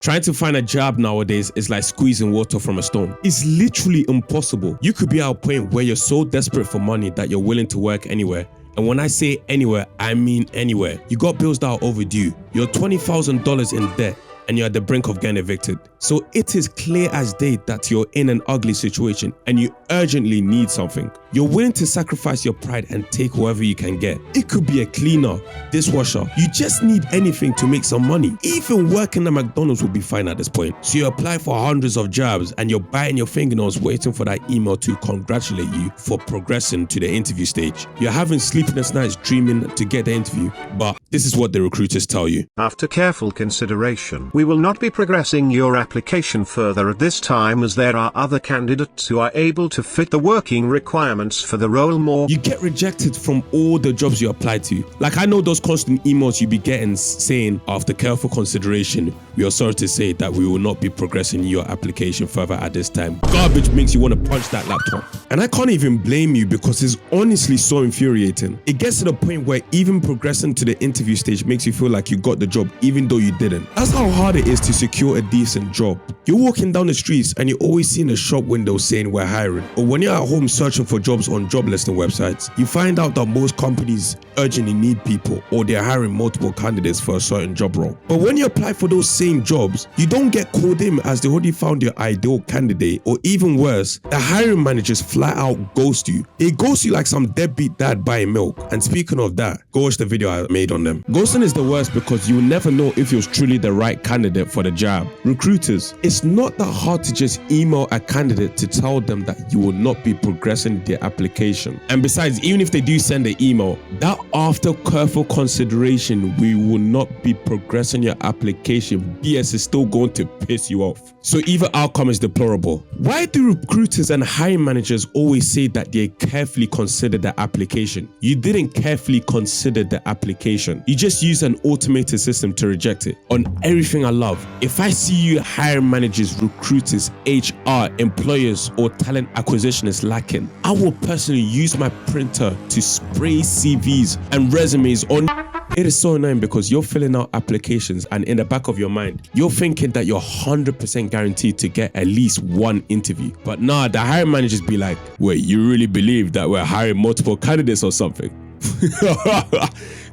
Trying to find a job nowadays is like squeezing water from a stone. It's literally impossible. You could be at a point where you're so desperate for money that you're willing to work anywhere. And when I say anywhere, I mean anywhere. You got bills that are overdue. You're $20,000 in debt and you're at the brink of getting evicted. So it is clear as day that you're in an ugly situation and you urgently need something. You're willing to sacrifice your pride and take whoever you can get. It could be a cleaner, dishwasher. You just need anything to make some money. Even working at McDonald's will be fine at this point. So you apply for hundreds of jobs and you're biting your fingernails waiting for that email to congratulate you for progressing to the interview stage. You're having sleepless nights dreaming to get the interview, but this is what the recruiters tell you. After careful consideration, we will not be progressing your application further at this time, as there are other candidates who are able to fit the working requirements for the role more. You get rejected from all the jobs you apply to. Like, I know those constant emails you be getting saying, after careful consideration, we are sorry to say that we will not be progressing your application further at this time. Garbage makes you want to punch that laptop. And I can't even blame you, because it's honestly so infuriating. It gets to the point where even progressing to the interview stage makes you feel like you got the job even though you didn't. That's how hard it is to secure a decent job. You're walking down the streets and you always see in a shop window saying we're hiring. Or when you're at home searching for jobs on job listing websites, you find out that most companies urgently need people, or they're hiring multiple candidates for a certain job role. But when you apply for those same jobs, you don't get called in as they already found your ideal candidate, or even worse, the hiring managers flat out ghost you. They ghost you like some deadbeat dad buying milk. And speaking of that, go watch the video I made on them. Ghosting is the worst because you will never know if you're truly the right candidate for the job. Recruiters, it's not that hard to just email a candidate to tell them that you will not be progressing their application. And besides, even if they do send an email, that after careful consideration, we will not be progressing your application, BS is still going to piss you off. So either outcome is deplorable. Why do recruiters and hiring managers always say that they carefully consider the application? You didn't carefully consider the application. You just use an automated system to reject it. On everything I love, if I see you hiring managers, recruiters, HR, employers, or talent acquisition is lacking, I will personally use my printer to spray CVs and resumes on. It is so annoying because you're filling out applications and in the back of your mind, you're thinking that you're 100% guaranteed to get at least one interview. But nah, the hiring managers be like, wait, you really believe that we're hiring multiple candidates or something?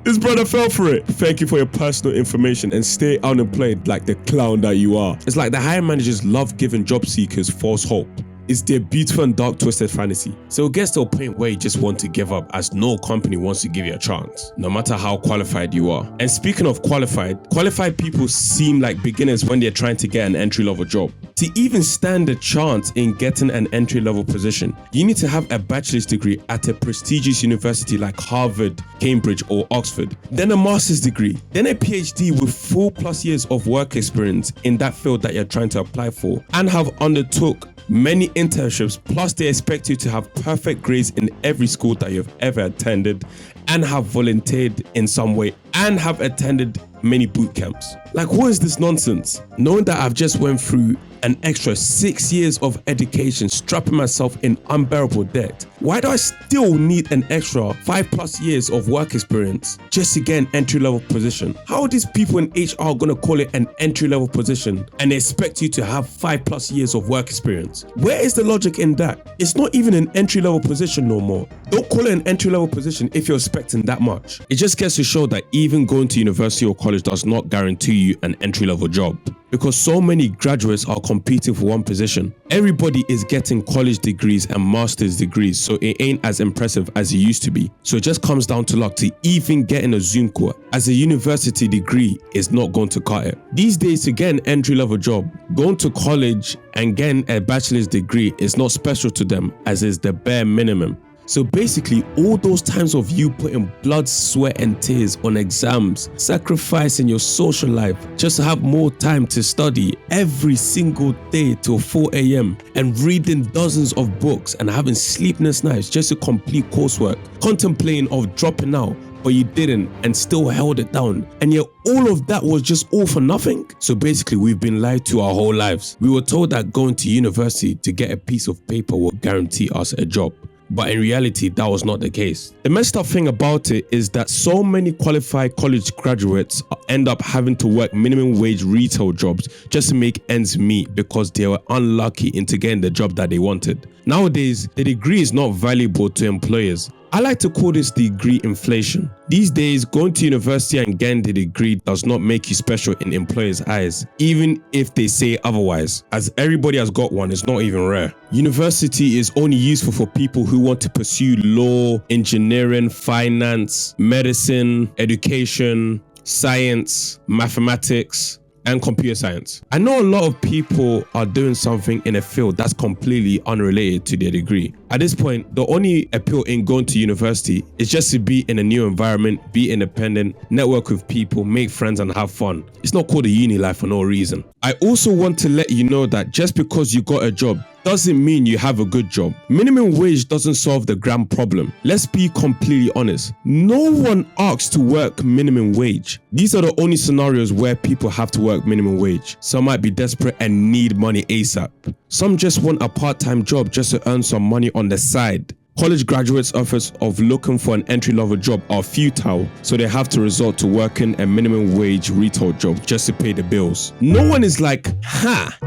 This brother fell for it. Thank you for your personal information and stay unemployed like the clown that you are. It's like the hiring managers love giving job seekers false hope. It's their beautiful and dark twisted fantasy. So it gets to a point where you just want to give up, as no company wants to give you a chance, no matter how qualified you are. And speaking of qualified people seem like beginners when they're trying to get an entry-level job. To even stand a chance in getting an entry-level position, you need to have a bachelor's degree at a prestigious university like Harvard, Cambridge, or Oxford, then a master's degree, then a PhD with 4+ years of work experience in that field that you're trying to apply for, and have undertook many internships, plus they expect you to have perfect grades in every school that you've ever attended, and have volunteered in some way, and have attended many boot camps. Like, what is this nonsense? Knowing that I've just went through an extra 6 years of education, strapping myself in unbearable debt, why do I still need an extra 5+ years of work experience just to get an entry-level position? How are these people in HR gonna call it an entry-level position and expect you to have 5+ years of work experience? Where is the logic in that? It's not even an entry-level position no more. Don't call it an entry-level position if you're expecting that much. It just gets to show that even going to university or college does not guarantee you an entry-level job, because so many graduates are competing for one position. Everybody is getting college degrees and master's degrees, so it ain't as impressive as it used to be. So it just comes down to luck to even getting a Zoom call, as a university degree is not going to cut it. These days, to get an entry-level job, going to college and getting a bachelor's degree is not special to them, as is the bare minimum. So basically, all those times of you putting blood, sweat and tears on exams, sacrificing your social life just to have more time to study every single day till 4 a.m. and reading dozens of books and having sleepless nights just to complete coursework, contemplating of dropping out, but you didn't and still held it down, and yet all of that was just all for nothing. So basically, we've been lied to our whole lives. We were told that going to university to get a piece of paper will guarantee us a job. But in reality, that was not the case. The messed up thing about it is that so many qualified college graduates end up having to work minimum wage retail jobs just to make ends meet because they were unlucky into getting the job that they wanted. Nowadays, the degree is not valuable to employers. I like to call this degree inflation. These days, going to university and getting the degree does not make you special in employers' eyes, even if they say otherwise, as everybody has got one. It's not even rare. University is only useful for people who want to pursue law, engineering, finance, medicine, education, science, mathematics, and computer science. I know a lot of people are doing something in a field that's completely unrelated to their degree. At this point, the only appeal in going to university is just to be in a new environment, be independent, network with people, make friends, and have fun. It's not called a uni life for no reason. I also want to let you know that just because you got a job doesn't mean you have a good job. Minimum wage doesn't solve the grand problem. Let's be completely honest. No one asks to work minimum wage. These are the only scenarios where people have to work minimum wage. Some might be desperate and need money ASAP. Some just want a part-time job just to earn some money on the side. College graduates' efforts of looking for an entry-level job are futile, so they have to resort to working a minimum wage retail job just to pay the bills. No one is like,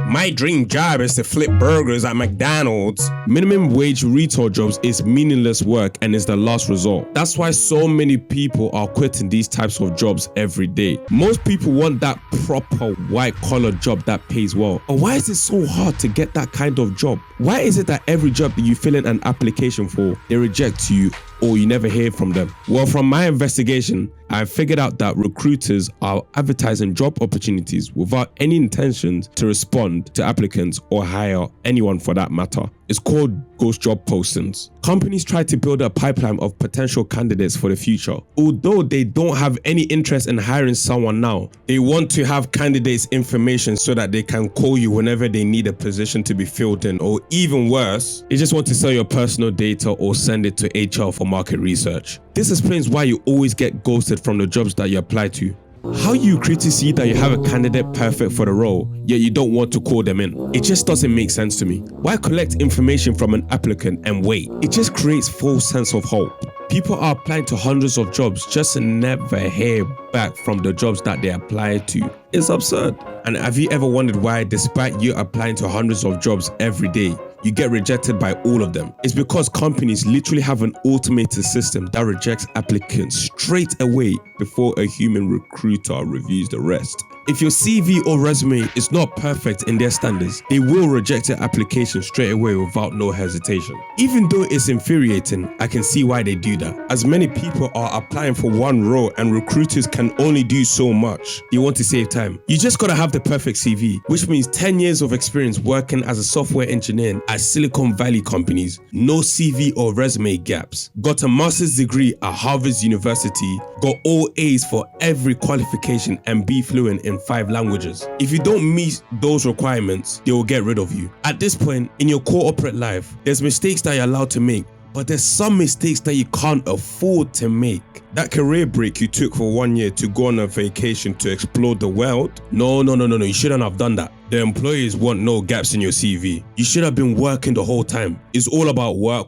my dream job is to flip burgers at McDonald's. Minimum wage retail jobs is meaningless work and is the last resort. That's why so many people are quitting these types of jobs every day. Most people want that proper white-collar job that pays well. But why is it so hard to get that kind of job? Why is it that every job that you fill in an application for, they reject you or you never hear from them? Well, from my investigation, I figured out that recruiters are advertising job opportunities without any intentions to respond to applicants or hire anyone for that matter. It's called ghost job postings. Companies try to build a pipeline of potential candidates for the future. Although they don't have any interest in hiring someone now, they want to have candidates' information so that they can call you whenever they need a position to be filled in, or even worse, they just want to sell your personal data or send it to HR for market research. This explains why you always get ghosted from the jobs that you apply to. How you create see that you have a candidate perfect for the role, yet you don't want to call them in? It just doesn't make sense to me. Why collect information from an applicant and wait? It just creates false sense of hope. People are applying to hundreds of jobs just to never hear back from the jobs that they apply to. It's absurd. And have you ever wondered why, despite you applying to hundreds of jobs every day, you get rejected by all of them? It's because companies literally have an automated system that rejects applicants straight away before a human recruiter reviews the rest. If your CV or resume is not perfect in their standards, they will reject your application straight away without no hesitation. Even though it's infuriating, I can see why they do that, as many people are applying for one role and recruiters can only do so much. You want to save time. You just gotta have the perfect CV, which means 10 years of experience working as a software engineer at Silicon Valley companies, no CV or resume gaps, got a master's degree at Harvard University, got all A's for every qualification, and be fluent in 5 languages. If you don't meet those requirements, they will get rid of you. At this point in your corporate life, there's mistakes that you're allowed to make, but there's some mistakes that you can't afford to make. That career break you took for 1 year to go on a vacation to explore the world? No, you shouldn't have done that. The employees want no gaps in your CV. You should have been working the whole time. It's all about work.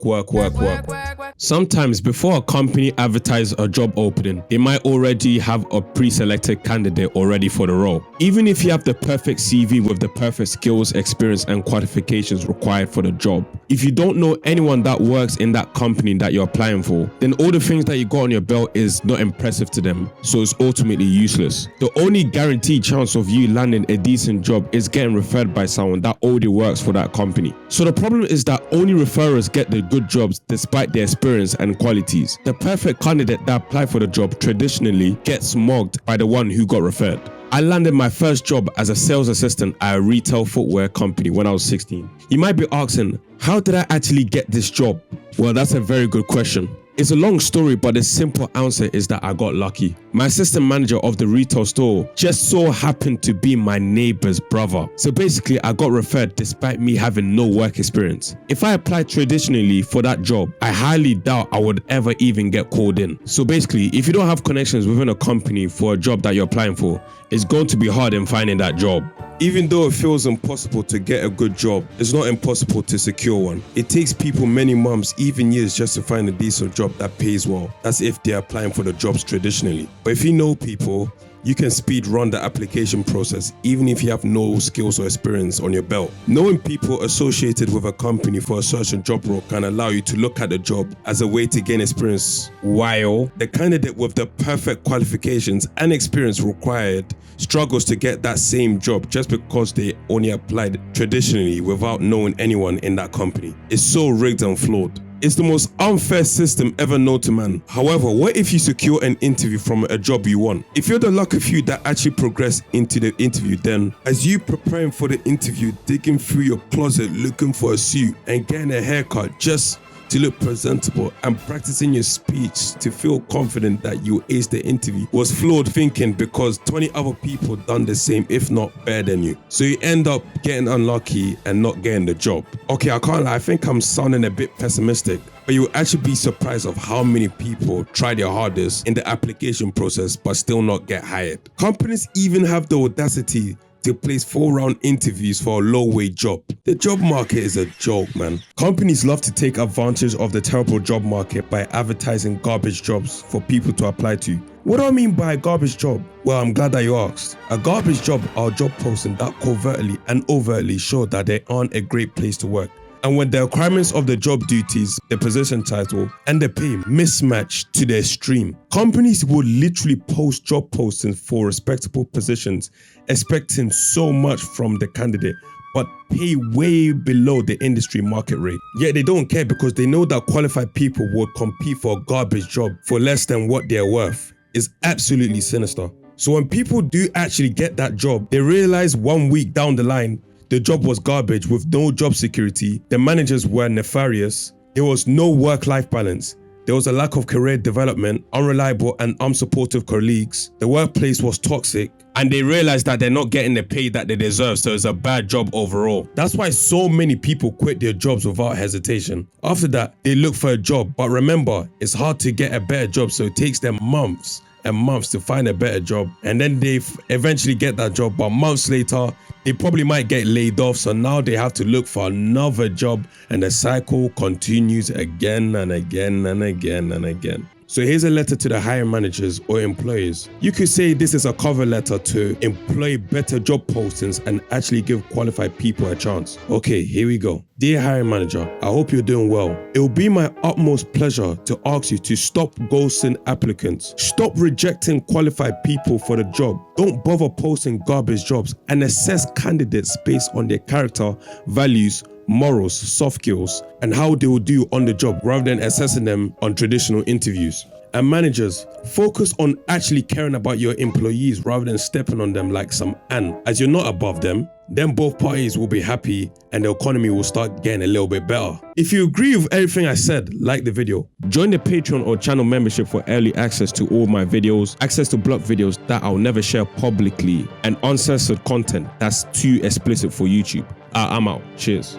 Sometimes before a company advertises a job opening, they might already have a pre-selected candidate already for the role. Even if you have the perfect CV with the perfect skills, experience, and qualifications required for the job, if you don't know anyone that works in that company that you're applying for, then all the things that you got on your belt is not impressive to them, so it's ultimately useless. The only guaranteed chance of you landing a decent job is getting referred by someone that already works for that company. So the problem is that only referrers get the good jobs despite their experience and qualities. The perfect candidate that applied for the job traditionally gets mugged by the one who got referred. I landed my first job as a sales assistant at a retail footwear company when I was 16. You might be asking, how did I actually get this job? Well, that's a very good question. It's a long story, but the simple answer is that I got lucky. My assistant manager of the retail store just so happened to be my neighbor's brother. So basically, I got referred despite me having no work experience. If I applied traditionally for that job, I highly doubt I would ever even get called in. So basically, if you don't have connections within a company for a job that you're applying for, it's going to be hard in finding that job. Even though it feels impossible to get a good job, it's not impossible to secure one. It takes people many months, even years, just to find a decent job that pays well. That's if they're applying for the jobs traditionally. But if you know people, you can speed run the application process even if you have no skills or experience on your belt. Knowing people associated with a company for a certain job role can allow you to look at the job as a way to gain experience, while the candidate with the perfect qualifications and experience required struggles to get that same job just because they only applied traditionally without knowing anyone in that company. It's so rigged and flawed. It's the most unfair system ever known to man. However, what if you secure an interview from a job you want? If you're the lucky few that actually progress into the interview, then as you preparing for the interview, digging through your closet looking for a suit and getting a haircut just to look presentable and practicing your speech to feel confident that you aced the interview was flawed thinking, because 20 other people done the same, if not better than you. So you end up getting unlucky and not getting the job. Okay, I can't lie, I think I'm sounding a bit pessimistic, but you'll actually be surprised of how many people try their hardest in the application process but still not get hired. Companies even have the audacity to place 4-round interviews for a low-wage job. The job market is a joke, man. Companies love to take advantage of the terrible job market by advertising garbage jobs for people to apply to. What do I mean by a garbage job? Well, I'm glad that you asked. A garbage job are job posting that covertly and overtly show that they aren't a great place to work. And when the requirements of the job duties, the position title, and the pay mismatch to the extreme, companies will literally post job postings for respectable positions, expecting so much from the candidate, but pay way below the industry market rate. Yet they don't care because they know that qualified people would compete for a garbage job for less than what they're worth. It's absolutely sinister. So when people do actually get that job, they realize 1 week down the line, the job was garbage with no job security, the managers were nefarious, there was no work-life balance, there was a lack of career development, unreliable and unsupportive colleagues, the workplace was toxic, and they realized that they're not getting the pay that they deserve, so it's a bad job overall. That's why so many people quit their jobs without hesitation. After that, they look for a job, but remember, it's hard to get a better job, so it takes them months and months to find a better job, and then they eventually get that job, but months later they probably might get laid off, so now they have to look for another job, and the cycle continues again and again and again and again. So here's a letter to the hiring managers or employers. You could say this is a cover letter to employ better job postings and actually give qualified people a chance. Okay, here we go. Dear hiring manager, I hope you're doing well. It will be my utmost pleasure to ask you to stop ghosting applicants. Stop rejecting qualified people for the job. Don't bother posting garbage jobs and assess candidates based on their character, values, morals, soft skills, and how they will do on the job rather than assessing them on traditional interviews. And managers, focus on actually caring about your employees rather than stepping on them like some ant. As you're not above them, then both parties will be happy and the economy will start getting a little bit better. If you agree with everything I said, like the video. Join the Patreon or channel membership for early access to all my videos, access to blocked videos that I'll never share publicly, and uncensored content that's too explicit for YouTube. I'm out. Cheers.